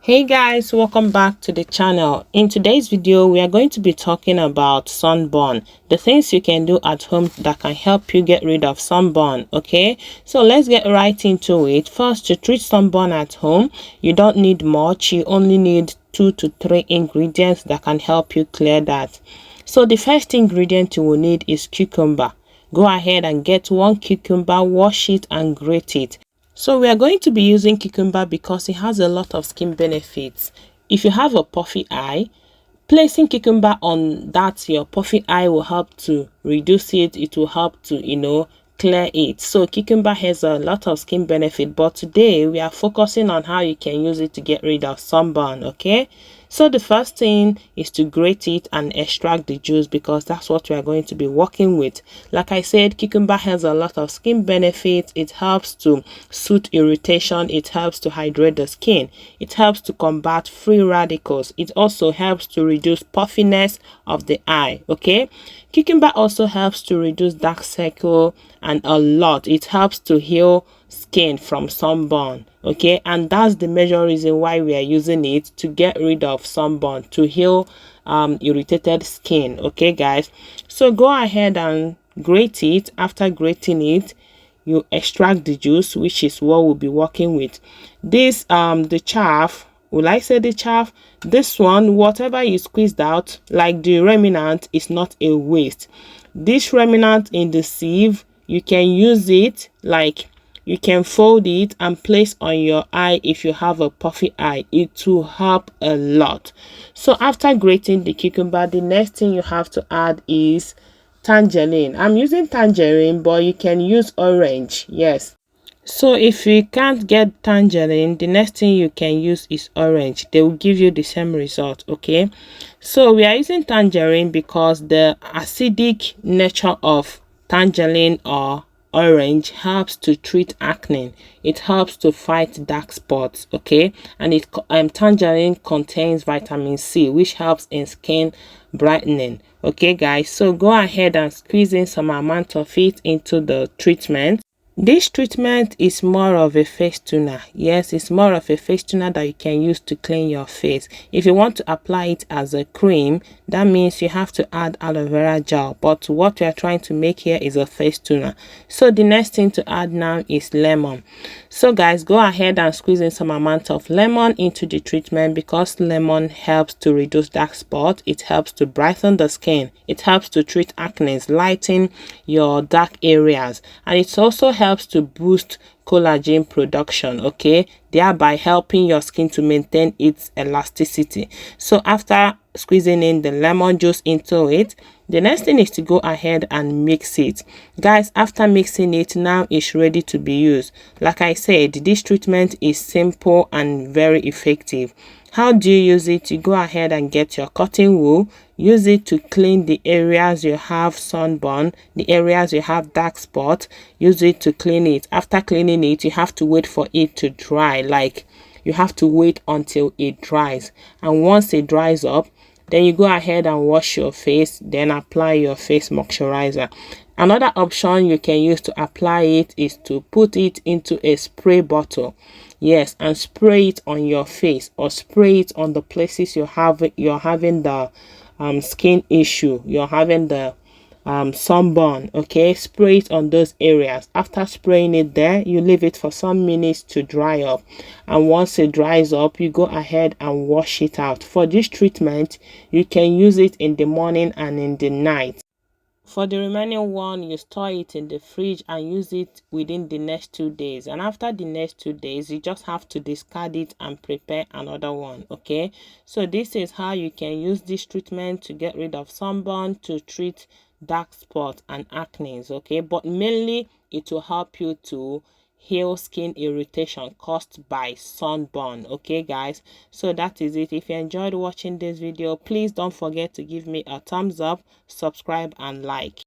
Hey guys, welcome back to the channel. In today's video we are going to be talking about sunburn, the things you can do at home that can help you get rid of sunburn. Okay, so let's get right into it. First, to treat sunburn at home, you don't need much. You only need 2 to 3 ingredients that can help you clear that. So the first ingredient you will need is cucumber. Go ahead and get 1 cucumber, wash it and grate it. So we are going to be using cucumber because it has a lot of skin benefits. If you have a puffy eye, placing cucumber on your puffy eye will help to reduce it. It will help to, clear it. So cucumber has a lot of skin benefit, but today we are focusing on how you can use it to get rid of sunburn. Okay, so the first thing is to grate it and extract the juice because that's what we are going to be working with. Like I said, cucumber has a lot of skin benefits. It helps to soothe irritation. It helps to hydrate the skin. It helps to combat free radicals. It also helps to reduce puffiness of the eye. Okay, cucumber also helps to reduce dark circle and a lot. It helps to heal skin from sunburn. Okay, and that's the major reason why we are using it, to get rid of sunburn, to heal irritated skin. Okay guys, so go ahead and grate it. After grating it, you extract the juice, which is what we'll be working with. This the chaff, will I say the chaff, this one, whatever you squeezed out, like the remnant, is not a waste. This remnant in the sieve, you can use it, like you can fold it and place on your eye. If you have a puffy eye, it will help a lot. So after grating the cucumber, the next thing you have to add is tangerine. I'm using tangerine, but you can use orange. Yes, so if you can't get tangerine, the next thing you can use is orange. They will give you the same result. Okay, so we are using tangerine because the acidic nature of tangerine or orange helps to treat acne. It helps to fight dark spots. Okay, and tangerine contains vitamin C, which helps in skin brightening. Okay guys, so go ahead and squeeze in some amount of it into the treatment. This treatment is more of a face toner. Yes, it's more of a face toner that you can use to clean your face. If you want to apply it as a cream, that means you have to add aloe vera gel. But what we are trying to make here is a face toner. So the next thing to add now is lemon. So guys, go ahead and squeeze in some amount of lemon into the treatment because lemon helps to reduce dark spots. It helps to brighten the skin. It helps to treat acne, lighten your dark areas, and it also helps to boost collagen production, okay, thereby helping your skin to maintain its elasticity. So after squeezing in the lemon juice into it, the next thing is to go ahead and mix it. Guys, after mixing it, now it's ready to be used. Like I said, this treatment is simple and very effective. How do you use it? You go ahead and get your cotton wool. Use it to clean the areas you have sunburn, the areas you have dark spots. Use it to clean it. After cleaning it, you have to wait for it to dry. Like, you have to wait until it dries. And once it dries up, then you go ahead and wash your face, then apply your face moisturizer. Another option you can use to apply it is to put it into a spray bottle. Yes, and spray it on your face or spray it on the places you're having the skin issue, you're having the sunburn. Okay, spray it on those areas. After spraying it there, you leave it for some minutes to dry up, and once it dries up, you go ahead and wash it out. For this treatment, you can use it in the morning and in the night. For the remaining one, you store it in the fridge and use it within the next 2 days. And after the next 2 days, you just have to discard it and prepare another one. Okay, so this is how you can use this treatment to get rid of sunburn, to treat dark spots and acne. Okay, but mainly it will help you to heal skin irritation caused by sunburn. Okay guys, so that is it. If you enjoyed watching this video, please don't forget to give me a thumbs up, subscribe and like.